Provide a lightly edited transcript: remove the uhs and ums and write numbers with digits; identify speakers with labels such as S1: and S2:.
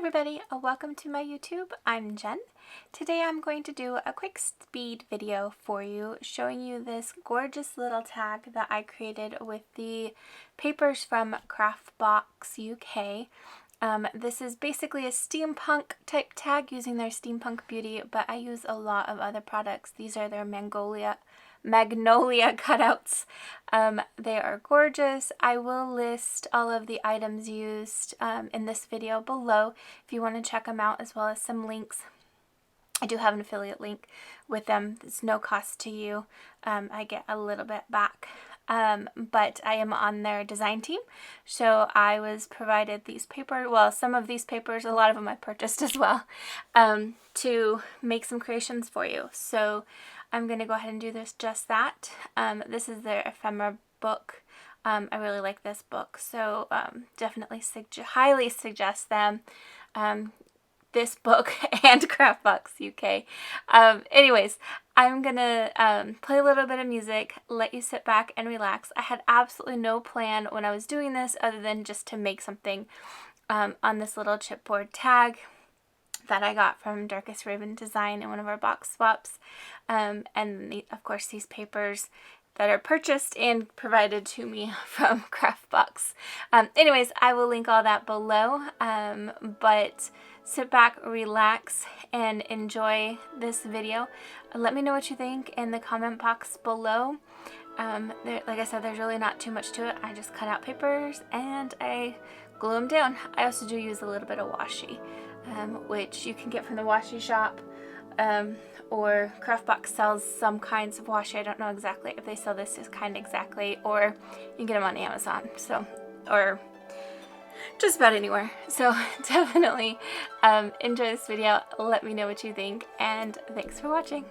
S1: everybody, welcome to my YouTube. I'm Jen. Today I'm going to do a quick speed video for you showing you this gorgeous little tag that I created with the papers from Craftbox UK. This is basically a steampunk type tag using their Steampunk Beauty, but I use a lot of other products. These are their Magnolia cutouts. They are gorgeous. I will list all of the items used in this video below if you want to check them out, as well as some links. I do have an affiliate link with them. It's no cost to you. I get a little bit back. But I am on their design team, so I was provided these papers, well, some of these papers, a lot of them I purchased as well, to make some creations for you. So I'm going to go ahead and do just that. This is their Ephemra book. I really like this book, so definitely highly suggest them. This book and Craftbox UK. Anyways, I'm gonna play a little bit of music, let you sit back and relax. I had absolutely no plan when I was doing this other than just to make something on this little chipboard tag that I got from Darkest Raven Design in one of our box swaps. And of course these papers that are purchased and provided to me from Craftbox. Anyways, I will link all that below, but sit back, relax, and enjoy this video. Let me know what you think in the comment box below. Like I said, there's really not too much to it. I just cut out papers and I glue them down. I also do use a little bit of washi, which you can get from the washi shop, or Craftbox sells some kinds of washi. I don't know exactly if they sell this kind exactly, or you can get them on Amazon, so, or just about anywhere. So definitely enjoy this video. Let me know what you think, and thanks for watching.